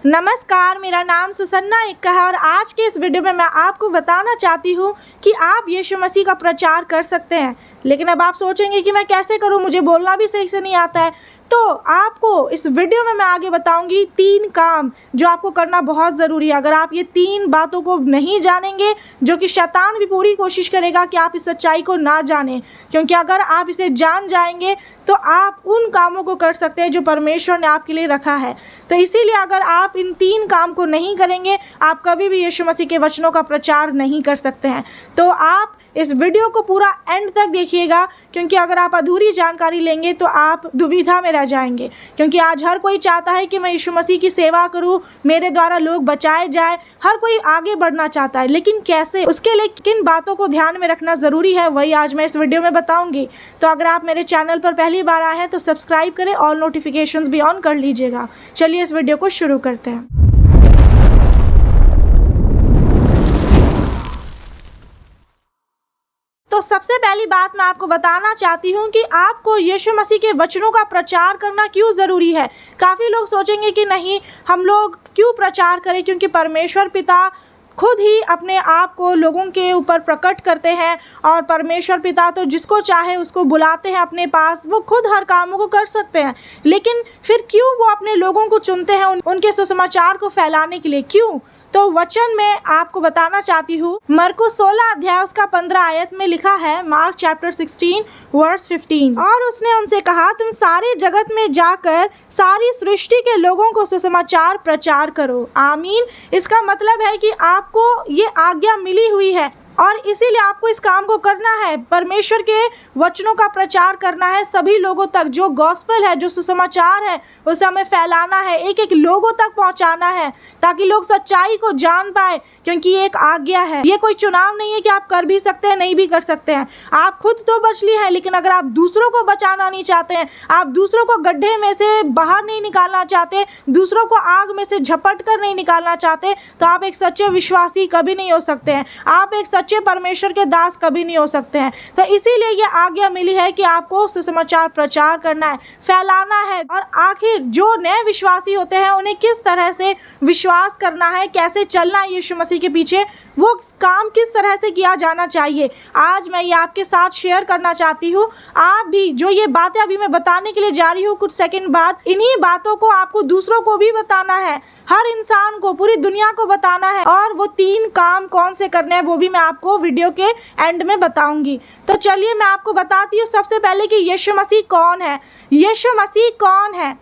नमस्कार, मेरा नाम सुसन्ना इक्का है और आज के इस वीडियो में मैं आपको बताना चाहती हूँ कि आप यीशु मसीह का प्रचार कर सकते हैं। लेकिन अब आप सोचेंगे कि मैं कैसे करूँ, मुझे बोलना भी सही से नहीं आता है। तो आपको इस वीडियो में मैं आगे बताऊंगी 3 काम जो आपको करना बहुत ज़रूरी है। अगर आप ये 3 बातों को नहीं जानेंगे, जो कि शैतान भी पूरी कोशिश करेगा कि आप इस सच्चाई को ना जानें, क्योंकि अगर आप इसे जान जाएंगे तो आप उन कामों को कर सकते हैं जो परमेश्वर ने आपके लिए रखा है। तो इसीलिए अगर आप इन 3 काम को नहीं करेंगे, आप कभी भी यीशु मसीह के वचनों का प्रचार नहीं कर सकते हैं। तो आप इस वीडियो को पूरा एंड तक देखिएगा, क्योंकि अगर आप अधूरी जानकारी लेंगे तो आप दुविधा में रह जाएंगे। क्योंकि आज हर कोई चाहता है कि मैं यीशु मसीह की सेवा करूं, मेरे द्वारा लोग बचाए जाए, हर कोई आगे बढ़ना चाहता है, लेकिन कैसे, उसके लिए किन बातों को ध्यान में रखना ज़रूरी है, वही आज मैं इस वीडियो में बताऊंगी। तो अगर आप मेरे चैनल पर पहली बार आए हैं तो सब्सक्राइब करें, ऑल नोटिफिकेशंस भी ऑन कर लीजिएगा। चलिए इस वीडियो को शुरू करते हैं। तो सबसे पहली बात मैं आपको बताना चाहती हूँ कि आपको यीशु मसीह के वचनों का प्रचार करना क्यों ज़रूरी है। काफ़ी लोग सोचेंगे कि नहीं, हम लोग क्यों प्रचार करें, क्योंकि परमेश्वर पिता खुद ही अपने आप को लोगों के ऊपर प्रकट करते हैं और परमेश्वर पिता तो जिसको चाहे उसको बुलाते हैं अपने पास, वो खुद हर कामों को कर सकते हैं। लेकिन फिर क्यों वो अपने लोगों को चुनते हैं उनके सुसमाचार को फैलाने के लिए, क्यों? तो वचन में आपको बताना चाहती हूँ, मरकुस 16 अध्याय उसका 15 आयत में लिखा है, मार्क चैप्टर 16 वर्स 15, और उसने उनसे कहा, तुम सारे जगत में जाकर सारी सृष्टि के लोगों को सुसमाचार प्रचार करो। आमीन। इसका मतलब है कि आपको ये आज्ञा मिली हुई है और इसीलिए आपको इस काम को करना है। परमेश्वर के वचनों का प्रचार करना है सभी लोगों तक। जो गॉस्पेल है, जो सुसमाचार है, उसे हमें फैलाना है, एक एक लोगों तक पहुंचाना है, ताकि लोग सच्चाई को जान पाए। क्योंकि ये एक आज्ञा है, ये कोई चुनाव नहीं है कि आप कर भी सकते हैं, नहीं भी कर सकते हैं। आप खुद तो बच लिए हैं, लेकिन अगर आप दूसरों को बचाना नहीं चाहते हैं, आप दूसरों को गड्ढे में से बाहर नहीं निकालना चाहते, दूसरों को आग में से झपट कर नहीं निकालना चाहते, तो आप एक सच्चे विश्वासी कभी नहीं हो सकते हैं। आप एक सच्चे परमेश्वर के दास कभी नहीं हो सकते हैं। तो इसीलिए ये आज्ञा मिली है कि आपको सुसमाचार प्रचार करना है, फैलाना है। और आखिर जो नए विश्वासी होते हैं, उन्हें किस तरह से विश्वास करना है, कैसे चलना है यीशु मसीह के पीछे, वो काम किस तरह से किया जाना चाहिए, आज मैं ये आपके साथ शेयर करना चाहती हूँ। आप भी जो ये बातें अभी मैं बताने के लिए जा रही हूँ कुछ सेकंड बाद, इन्हीं बातों को आपको दूसरों को भी बताना है, हर इंसान को, पूरी दुनिया को बताना है। और वो 3 काम कौन से करने हैं वो भी मैं आपको वीडियो के एंड में बताऊंगी। तो चलिए मैं आपको बताती हूँ सबसे पहले कि यीशु मसीह कौन है। यीशु मसीह कौन है?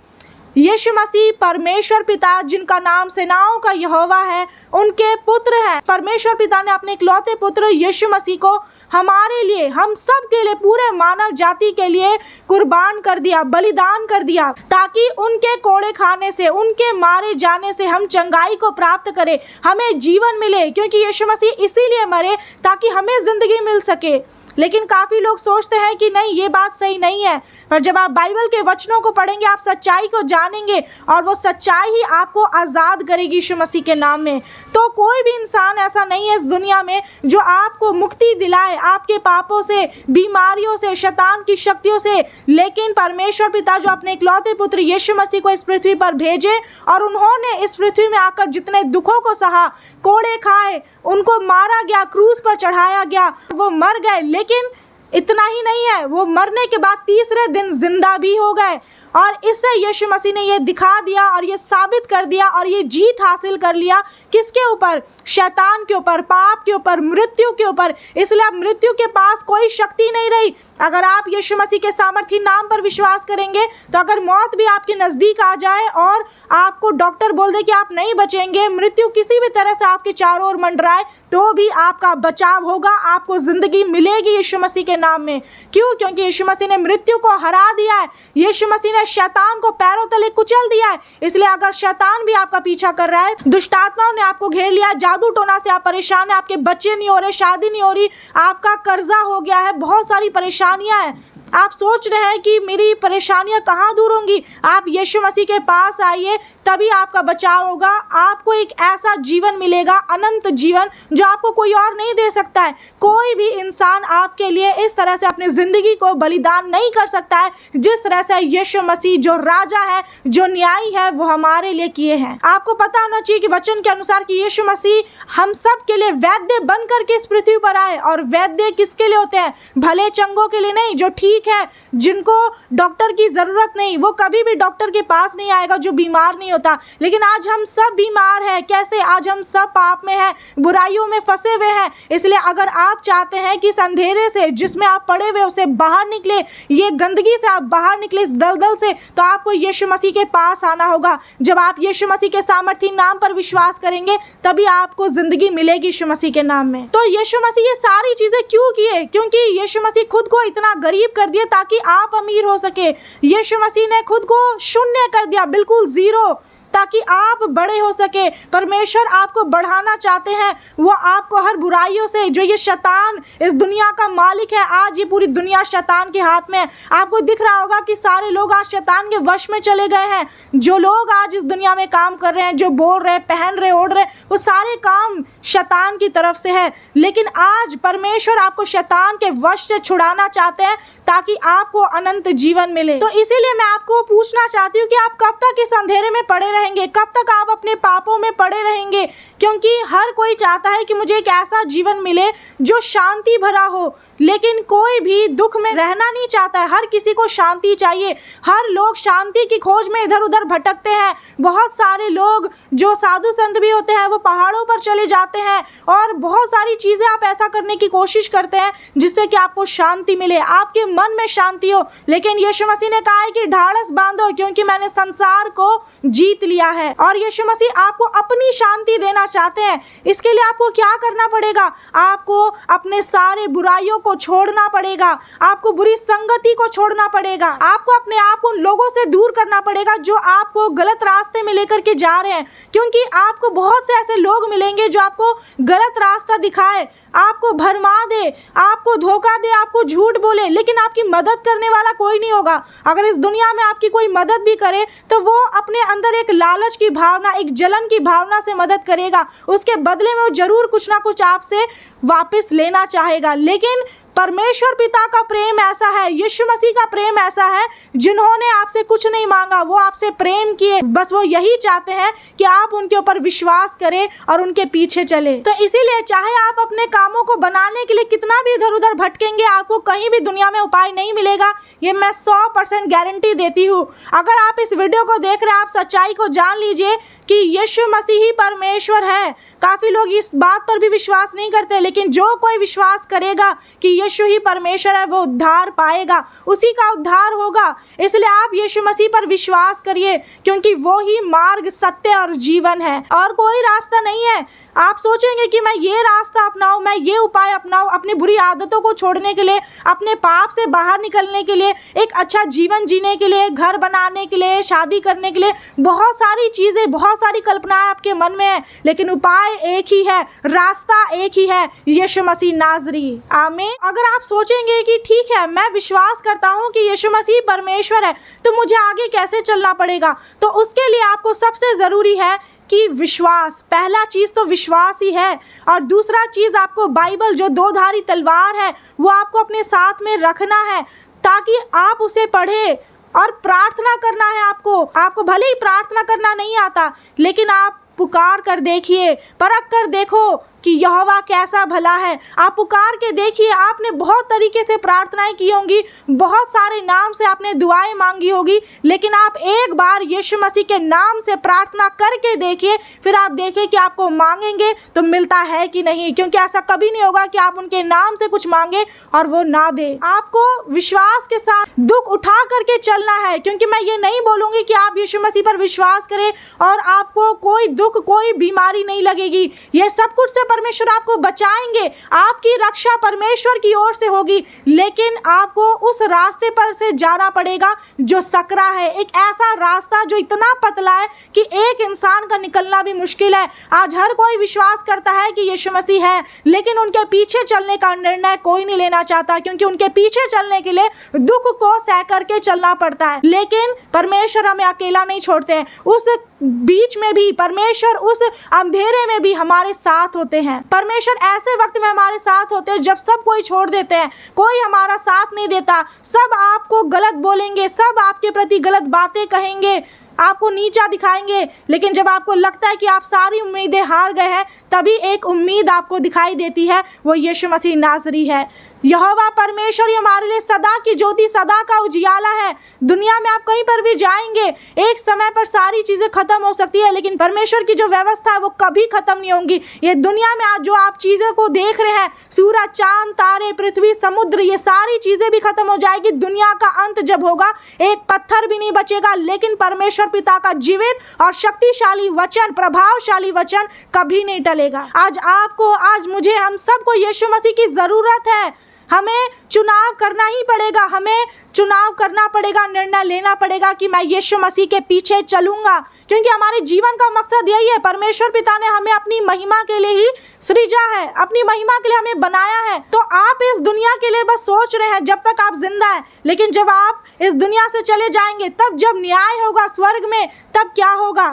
यीशु मसीह परमेश्वर पिता, जिनका नाम सेनाओं का यहोवा है, उनके पुत्र हैं। परमेश्वर पिता ने अपने इकलौते पुत्र यीशु मसीह को हमारे लिए, हम सब के लिए, पूरे मानव जाति के लिए कुर्बान कर दिया, बलिदान कर दिया, ताकि उनके कोड़े खाने से, उनके मारे जाने से हम चंगाई को प्राप्त करें, हमें जीवन मिले। क्योंकि यीशु मसीह इसीलिए मरे ताकि हमें जिंदगी मिल सके। लेकिन काफ़ी लोग सोचते हैं कि नहीं, ये बात सही नहीं है। पर जब आप बाइबल के वचनों को पढ़ेंगे, आप सच्चाई को जानेंगे और वो सच्चाई ही आपको आज़ाद करेगी यीशु मसीह के नाम में। तो कोई भी इंसान ऐसा नहीं है इस दुनिया में जो आपको मुक्ति दिलाए आपके पापों से, बीमारियों से, शैतान की शक्तियों से। लेकिन परमेश्वर पिता जो अपने इकलौते पुत्र यीशु मसीह को इस पृथ्वी पर भेजे, और उन्होंने इस पृथ्वी में आकर जितने दुखों को सहा, कोड़े खाए, उनको मारा गया, क्रूस पर चढ़ाया गया, वो मर गए। लेकिन इतना ही नहीं है, वो मरने के बाद तीसरे दिन जिंदा भी हो गए। और इससे यीशु मसीह ने ये दिखा दिया और ये साबित कर दिया और ये जीत हासिल कर लिया। किसके ऊपर? शैतान के ऊपर, पाप के ऊपर, मृत्यु के ऊपर। इसलिए अब मृत्यु के पास कोई शक्ति नहीं रही। अगर आप यीशु मसीह के सामर्थी नाम पर विश्वास करेंगे, तो अगर मौत भी आपके नज़दीक आ जाए और आपको डॉक्टर बोल दे कि आप नहीं बचेंगे, मृत्यु किसी भी तरह से आपके चारों ओर मंडराए, तो भी आपका बचाव होगा, आपको जिंदगी मिलेगी यीशु मसीह के नाम में। क्यों? क्योंकि यीशु मसीह ने मृत्यु को हरा दिया है। यीशु मसीह ने शैतान को पैरों तले कुचल दिया है। इसलिए अगर शैतान भी आपका पीछा कर रहा है, दुष्ट आत्माओं ने आपको घेर लिया, जादू टोना से आप परेशान हैं, आपके बच्चे नहीं हो रहे, शादी नहीं हो रही, आपका कर्जा हो गया है, बहुत सारी परेशानियां हैं, आप सोच रहे हैं कि मेरी परेशानियां कहाँ दूर होंगी, आप यीशु मसीह के पास आइए, तभी आपका बचाव होगा। आपको एक ऐसा जीवन मिलेगा, अनंत जीवन, जो आपको कोई और नहीं दे सकता है। कोई भी इंसान आपके लिए इस तरह से अपनी जिंदगी को बलिदान नहीं कर सकता है जिस तरह से यीशु मसीह जो राजा है, जो न्यायी है, वो हमारे लिए किए हैं। आपको पता होना चाहिए कि वचन के अनुसार कि यीशु मसीह हम सब के लिए वैद्य बन करके इस पृथ्वी पर आए। और वैद्य किसके लिए होते हैं? भले चंगों के लिए नहीं, जो ठीक है, जिनको डॉक्टर की जरूरत नहीं, वो कभी भी डॉक्टर के पास नहीं आएगा, जो बीमार नहीं होता। लेकिन आज हम सब बीमार हैं। कैसे? आज हम सब पाप में हैं, बुराइयों में फंसे हुए हैं। इसलिए अगर आप चाहते हैं कि इस अंधेरे से जिसमें आप पड़े हुए उसे बाहर निकले, ये गंदगी से आप बाहर निकले, इस दलदल से, तो आपको यीशु मसीह के पास आना होगा। जब आप यीशु मसीह के सामर्थी नाम पर विश्वास करेंगे, तभी आपको जिंदगी मिलेगी यीशु मसीह के नाम में। तो यीशु मसीह ये सारी चीजें क्यों किए? क्योंकि यीशु मसीह खुद को इतना गरीब कर दिया ताकि आप अमीर हो सके। यीशु मसीह ने खुद को शून्य कर दिया, बिल्कुल जीरो, ताकि आप बड़े हो सके। परमेश्वर आपको बढ़ाना चाहते हैं। वो आपको हर बुराइयों से, जो ये शैतान इस दुनिया का मालिक है, आज ये पूरी दुनिया शैतान के हाथ में है। आपको दिख रहा होगा कि सारे लोग आज शैतान के वश में चले गए हैं। जो लोग आज इस दुनिया में काम कर रहे हैं, जो बोल रहे, पहन रहे, ओढ़ रहे, वो सारे काम शैतान की तरफ से है। लेकिन आज परमेश्वर आपको शैतान के वश से छुड़ाना चाहते हैं ताकि आपको अनंत जीवन मिले। तो इसीलिए मैं आपको पूछना चाहती हूँ कि आप कब तक इस अंधेरे में पड़े रहेंगे? कब तक आप अपने पापों में पड़े रहेंगे? क्योंकि हर कोई चाहता है कि मुझे एक ऐसा जीवन मिले जो शांति भरा हो, लेकिन कोई भी दुख में रहना नहीं चाहता है। हर किसी को शांति चाहिए। हर लोग शांति की खोज में इधर उधर भटकते हैं। बहुत सारे लोग जो साधु संत भी होते हैं, वो पहाड़ों पर चले जाते हैं और बहुत सारी चीजें आप ऐसा करने की कोशिश करते हैं जिससे कि आपको शांति मिले, आपके मन में शांति हो। लेकिन यीशु मसीह ने कहा है कि ढाढ़स बांधो, क्योंकि मैंने संसार को जीत लिया है। और यीशु मसीह आपको अपनी शांति देना चाहते हैं। इसके लिए आपको क्या करना पड़ेगा? आपको अपने सारे बुराइयों को छोड़ना पड़ेगा, आपको बुरी संगति को छोड़ना पड़ेगा, आपको अपने आप उन लोगों से दूर करना पड़ेगा जो आपको गलत रास्ते में लेकर के जा रहे हैं। क्योंकि आपको बहुत से ऐसे लोग मिलेंगे जो आपको गलत रास्ता दिखाए, आपको भरमा दे, आपको धोखा दे, आपको झूठ बोले, लेकिन आपकी मदद करने वाला कोई नहीं होगा। अगर इस दुनिया में आपकी कोई मदद भी करे तो वो अपने अंदर एक लालच की भावना, एक जलन की भावना से मदद करेगा। उसके बदले में वो जरूर कुछ ना कुछ आपसे वापस लेना चाहेगा। लेकिन परमेश्वर पिता का प्रेम ऐसा है, यीशु मसीह का प्रेम ऐसा है, जिन्होंने आपसे कुछ नहीं मांगा, वो आपसे प्रेम किए। बस वो यही चाहते हैं कि आप उनके ऊपर विश्वास करें और उनके पीछे चले। तो इसीलिए चाहे आप अपने कामों को बनाने के लिए कितना भी इधर उधर भटकेंगे, आपको कहीं भी दुनिया में उपाय नहीं मिलेगा। ये मैं 100% गारंटी देती हूँ। अगर आप इस वीडियो को देख रहे हैं, आप सच्चाई को जान लीजिए कि यीशु मसीह ही परमेश्वर है। काफी लोग इस बात पर भी विश्वास नहीं करते, लेकिन जो कोई विश्वास करेगा कि यीशु ही परमेश्वर है, वो उद्धार पाएगा, उसी का उद्धार होगा। इसलिए आप यीशु मसीह पर विश्वास करिए, क्योंकि वो ही मार्ग, सत्य और जीवन है, और कोई रास्ता नहीं है। आप सोचेंगे कि मैं ये रास्ता अपनाऊं, मैं ये उपाय अपनाऊं अपनी बुरी आदतों को छोड़ने के लिए, अपने पाप से बाहर निकलने के लिए, एक अच्छा जीवन जीने के लिए, घर बनाने के लिए, शादी करने के लिए, बहुत सारी चीजें, बहुत सारी कल्पनाएं आपके मन में है, लेकिन उपाय एक ही है, रास्ता एक ही है, यीशु मसीह नाज़री। आमीन। अगर आप सोचेंगे कि ठीक है, मैं विश्वास करता हूँ कि यीशु मसीह परमेश्वर है, तो मुझे आगे कैसे चलना पड़ेगा? तो उसके लिए आपको सबसे जरूरी है कि विश्वास। पहला चीज तो विश्वास ही है, और दूसरा चीज आपको बाइबल, जो दो धारी तलवार है, वो आपको अपने साथ में रखना है ताकि आप उसे पढ़े। और प्रार्थना करना है आपको भले ही प्रार्थना करना नहीं आता, लेकिन आप पुकार कर देखिए, परख कर देखो कि यहोवा कैसा भला है। आप पुकार के देखिए। आपने बहुत तरीके से प्रार्थनाएं की होंगी, बहुत सारे नाम से आपने दुआएं मांगी होगी, लेकिन आप एक बार यीशु मसीह के नाम से प्रार्थना करके देखिए, फिर आप देखिए कि आपको मांगेंगे तो मिलता है कि नहीं। क्योंकि ऐसा कभी नहीं होगा कि आप उनके नाम से कुछ मांगे और वो ना दे। आपको विश्वास के साथ दुख उठा करके चलना है, क्योंकि मैं ये नहीं बोलूंगी कि आप यीशु मसीह पर विश्वास करें और आपको कोई दुख, कोई बीमारी नहीं लगेगी। ये सब कुछ से परमेश्वर आपको बचाएंगे, आपकी रक्षा परमेश्वर की ओर से होगी, लेकिन आपको उस रास्ते पर से जाना पड़ेगा जो सकरा है, एक ऐसा रास्ता जो इतना पतला है कि एक इंसान का निकलना भी मुश्किल है। आज हर कोई विश्वास करता है कि यीशु मसीह है, लेकिन उनके पीछे चलने का निर्णय कोई नहीं लेना चाहता, क्योंकि उनके पीछे चलने के लिए दुख को सह करके चलना पड़ता है। लेकिन परमेश्वर हमें अकेला नहीं छोड़ते हैं, उस बीच में भी परमेश्वर उस अंधेरे में भी हमारे साथ होते हैं। परमेश्वर ऐसे वक्त में हमारे साथ होते हैं जब सब कोई छोड़ देते हैं, कोई हमारा साथ नहीं देता, सब आपको गलत बोलेंगे, सब आपके प्रति गलत बातें कहेंगे, आपको नीचा दिखाएंगे। लेकिन जब आपको लगता है कि आप सारी उम्मीदें हार गए हैं, तभी एक उम्मीद आपको दिखाई देती है, वो यीशु मसीह नाज़री है। यहोवा परमेश्वर ही हमारे लिए सदा की ज्योति, सदा का उजियाला है। दुनिया में आप कहीं पर भी जाएंगे, एक समय पर सारी चीज़ें खत्म हो सकती है, लेकिन परमेश्वर की जो व्यवस्था है वो कभी खत्म नहीं होंगी। ये दुनिया में आज जो आप चीज़ें को देख रहे हैं, सूरज, चांद, तारे, पृथ्वी, समुद्र, ये सारी चीज़ें भी खत्म हो जाएगी। दुनिया का अंत जब होगा, एक पत्थर भी नहीं बचेगा, लेकिन परमेश्वर पिता का जीवित और शक्तिशाली वचन, प्रभावशाली वचन कभी नहीं टलेगा। आज आपको, आज मुझे, हम सबको यीशु मसीह की ज़रूरत है। हमें चुनाव करना ही पड़ेगा, हमें चुनाव करना पड़ेगा, निर्णय लेना पड़ेगा कि मैं यीशु मसीह के पीछे चलूंगा, क्योंकि हमारे जीवन का मकसद यही है। परमेश्वर पिता ने हमें अपनी महिमा के लिए ही सृजा है, अपनी महिमा के लिए हमें बनाया है। तो आप इस दुनिया के लिए बस सोच रहे हैं जब तक आप जिंदा हैं, लेकिन जब आप इस दुनिया से चले जाएंगे, तब जब न्याय होगा स्वर्ग में, तब क्या होगा?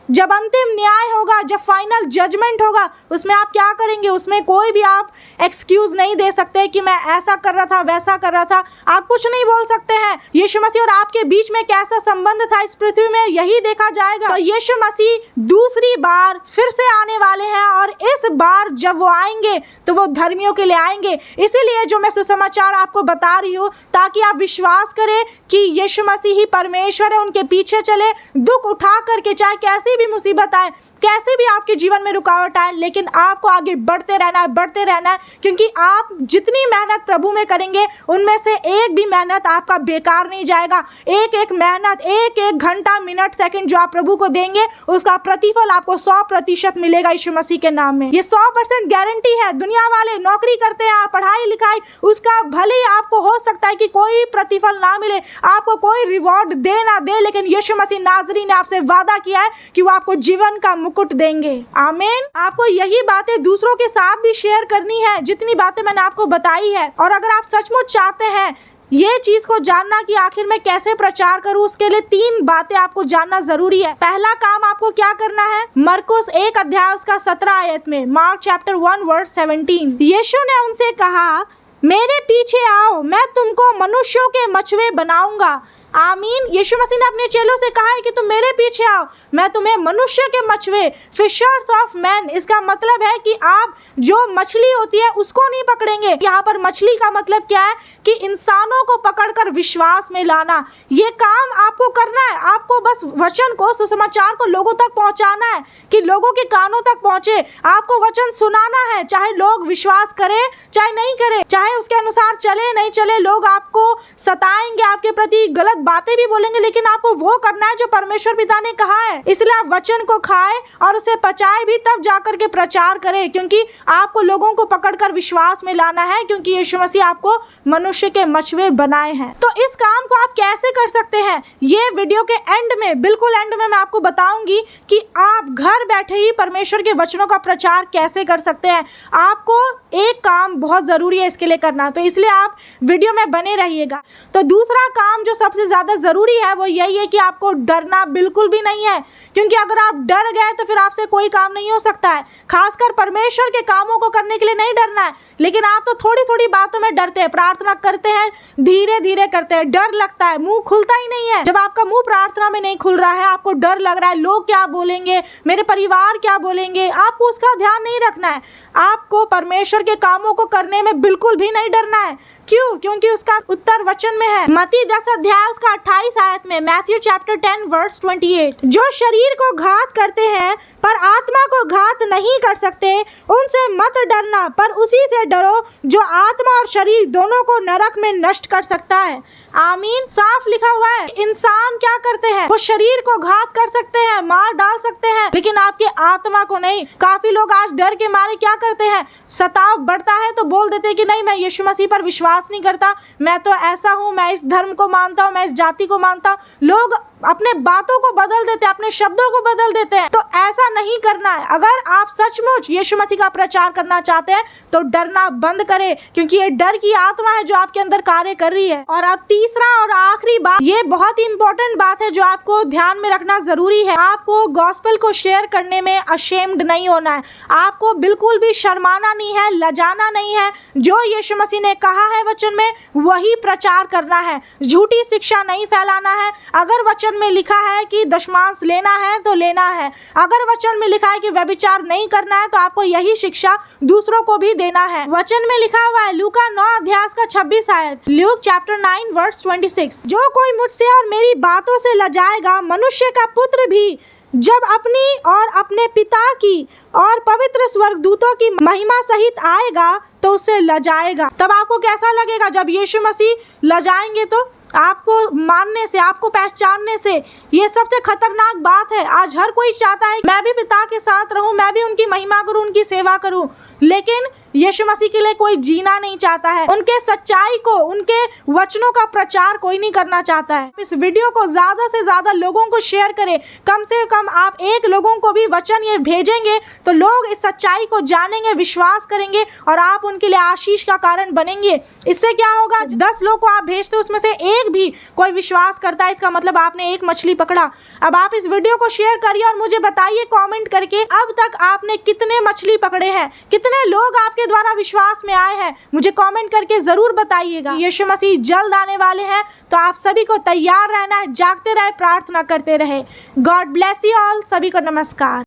जब अंतिम न्याय होगा, जब फाइनल जजमेंट होगा, उसमें आप क्या करेंगे? उसमें कोई भी आप एक्सक्यूज नहीं दे सकते कि मैं ऐसा कर रहा था, वैसा कर रहा था। आप कुछ नहीं बोल सकते हैं। यीशु मसीह और आपके बीच में कैसा संबंध था इस पृथ्वी में, यही देखा जाएगा। तो यीशु मसीह दूसरी बार फिर से आने वाले हैं, और इस बार जब वो आएंगे तो वो धर्मियों के लिए आएंगे। इसीलिए जो मैं सुसमाचार आपको बता रही हूँ, ताकि आप विश्वास करें कि यीशु मसीह ही परमेश्वर है, उनके पीछे चले, दुख उठा करके, चाहे कैसी भी मुसीबत आए, कैसे भी आपके जीवन में रुकावट आए, लेकिन आपको आगे बढ़ते रहना है, बढ़ते रहना है, क्योंकि आप जितनी मेहनत प्रभु में करेंगे, उनमें से एक भी मेहनत आपका बेकार नहीं जाएगा। एक एक मेहनत, एक एक घंटा, मिनट, सेकंड जो आप प्रभु को देंगे, उसका प्रतिफल आपको 100% मिलेगा यीशु मसीह के नाम में। ये 100% गारंटी है। दुनिया वाले नौकरी करते हैं, पढ़ाई लिखाई, उसका भले ही आपको हो सकता है कि कोई प्रतिफल ना मिले, आपको कोई रिवॉर्ड दे ना दे, लेकिन यीशु मसीह नाज़री ने आपसे वादा किया है कि वो आपको जीवन का मुकुट देंगे। आमीन। आपको यही बातें दूसरों के साथ भी शेयर करनी है, जितनी बातें मैंने आपको बताई है। और अगर आप सचमुच चाहते हैं ये चीज को जानना कि आखिर मैं कैसे प्रचार करूं, उसके लिए 3 बातें आपको जानना जरूरी है। पहला काम आपको क्या करना है? मरकुस 1 अध्याय उसका 17 आयत में, मार्क चैप्टर 1 वर्स 17, यीशु ने उनसे कहा, मेरे पीछे आओ, मैं तुमको मनुष्यों के मछुए बनाऊंगा। आमीन। यीशु मसीह ने अपने चेलों से कहा है कि तुम मेरे पीछे आओ, मैं तुम्हें मनुष्य के मछुए, फिशर्स ऑफ मैन। इसका मतलब है कि आप जो मछली होती है उसको नहीं पकड़ेंगे। यहाँ पर मछली का मतलब क्या है? कि इंसानों को पकड़कर विश्वास में लाना। ये काम आपको करना है। आपको बस वचन को, सुसमाचार को लोगों तक पहुँचाना है, कि लोगों के कानों तक पहुँचे। आपको वचन सुनाना है, चाहे लोग विश्वास करें चाहे नहीं करें, चाहे उसके अनुसार चले नहीं चले। लोग आपको सताएंगे, आपके प्रति गलत बातें भी बोलेंगे, लेकिन आपको वो करना है जो परमेश्वर पिता ने कहा है। इसलिए आप वचन को खाएं और उसे पचाए भी, तब जाकर के प्रचार करें, क्योंकि आपको लोगों को पकड़कर विश्वास में लाना है, क्योंकि यीशु मसीह आपको मनुष्य के मछुए बनाए हैं। तो इस काम को आप कैसे कर सकते हैं, ये वीडियो के एंड में, बिल्कुल एंड में मैं आपको बताऊंगी कि आप घर बैठे ही परमेश्वर के वचनों का प्रचार कैसे कर सकते हैं। आपको एक काम बहुत जरूरी है इसके लिए करना, तो इसलिए आप वीडियो में बने रहिएगा। तो दूसरा काम जो सबसे ज्यादा जरूरी है वो यही है कि आपको डरना बिल्कुल भी नहीं है, क्योंकि अगर आप डर गए तो फिर आपसे कोई काम नहीं हो सकता है। खासकर परमेश्वर के कामों को करने के लिए नहीं डरना है, लेकिन आप तो थोड़ी थोड़ी बातों में डरते हैं। प्रार्थना करते हैं, धीरे धीरे करते हैं, डर लगता है, मुंह खुलता ही नहीं है। जब आपका मुंह प्रार्थना में नहीं खुल रहा है, आपको डर लग रहा है, लोग क्या बोलेंगे, मेरे परिवार क्या बोलेंगे, आपको उसका ध्यान नहीं रखना है। आपको परमेश्वर के कामों को करने में बिल्कुल भी नहीं डरना है। क्यों? क्योंकि उसका उत्तर वचन में है। मत्ती 10 अध्याय उसका 28 आयत में, मैथ्यू चैप्टर 10 वर्स 28, जो शरीर को घात करते हैं पर आत्मा को घात नहीं कर सकते, उनसे मत डरना, पर उसी से डरो जो आत्मा और शरीर दोनों को नरक में नष्ट कर सकता है। आमीन। साफ लिखा हुआ है, इंसान क्या करते हैं, वो शरीर को घात कर सकते हैं, मार डाल सकते हैं, लेकिन आपके आत्मा को नहीं। काफी लोग आज डर के मारे क्या करते हैं, सताव बढ़ता है तो बोल देते हैं कि नहीं, मैं यीशु मसीह पर विश्वास नहीं करता, मैं तो ऐसा हूँ, मैं इस धर्म को मानता हूँ, मैं इस जाति को मानता हूँ। लोग अपने बातों को बदल देते हैं, अपने शब्दों को बदल देते हैं। तो ऐसा नहीं करना है। अगर आप सचमुच यीशु मसीह का प्रचार करना चाहते हैं तो डरना बंद करें, क्योंकि ये डर की आत्मा है जो आपके अंदर कार्य कर रही है। और अब तीसरा और आखिरी बात, ये बहुत ही इंपॉर्टेंट बात है जो आपको ध्यान में रखना जरूरी है। आपको गॉस्पेल को शेयर करने में अशेम्ड नहीं होना है, आपको बिल्कुल भी शर्माना नहीं है, लजाना नहीं है। जो यीशु मसीह ने कहा है वचन में वही प्रचार करना है, झूठी शिक्षा नहीं फैलाना है। अगर वचन में लिखा है कि दशमांश लेना है तो लेना है, अगर वचन में लिखा है कि व्यभिचार नहीं करना है तो आपको यही शिक्षा दूसरों को भी देना है। वचन में लिखा हुआ है लूका 9 अध्याय का 26 आयत, ल्यूक चैप्टर 9 वर्स 26, जो कोई मुझसे और मेरी बातों से लजाएगा, मनुष्य का पुत्र भी जब अपनी और अपने पिता की और पवित्र स्वर्गदूतों की महिमा सहित आएगा तो उससे लजाएगा। तब आपको कैसा लगेगा जब यीशु मसीह लजाएंगे? तो आपको मानने से, आपको पहचानने से, ये सबसे खतरनाक बात है। आज हर कोई चाहता है मैं भी पिता के साथ रहूं, मैं भी उनकी महिमा करूं, उनकी सेवा करूं, लेकिन यीशु मसीह के लिए कोई जीना नहीं चाहता है। उनके सच्चाई को, उनके वचनों का प्रचार कोई नहीं करना चाहता है। इस वीडियो को ज्यादा से ज्यादा लोगों को शेयर करें। कम से कम आप 1 लोगों को भी वचन ये भेजेंगे तो लोग इस सच्चाई को जानेंगे, विश्वास करेंगे और आप उनके लिए आशीष का कारण बनेंगे। इससे क्या होगा, 10 लोग को आप भेजते उसमें से 1 भी कोई विश्वास करता है, इसका मतलब आपने 1 मछली पकड़ा। अब आप इस वीडियो को शेयर करिए और मुझे बताइए कमेंट करके अब तक आपने कितने मछली पकड़े हैं, कितने लोग आपके द्वारा विश्वास में आए हैं। मुझे कमेंट करके जरूर बताइएगा। यीशु मसीह जल्द आने वाले हैं तो आप सभी को तैयार रहना है, जागते रहे, प्रार्थना करते रहे। God bless you all. सभी को नमस्कार।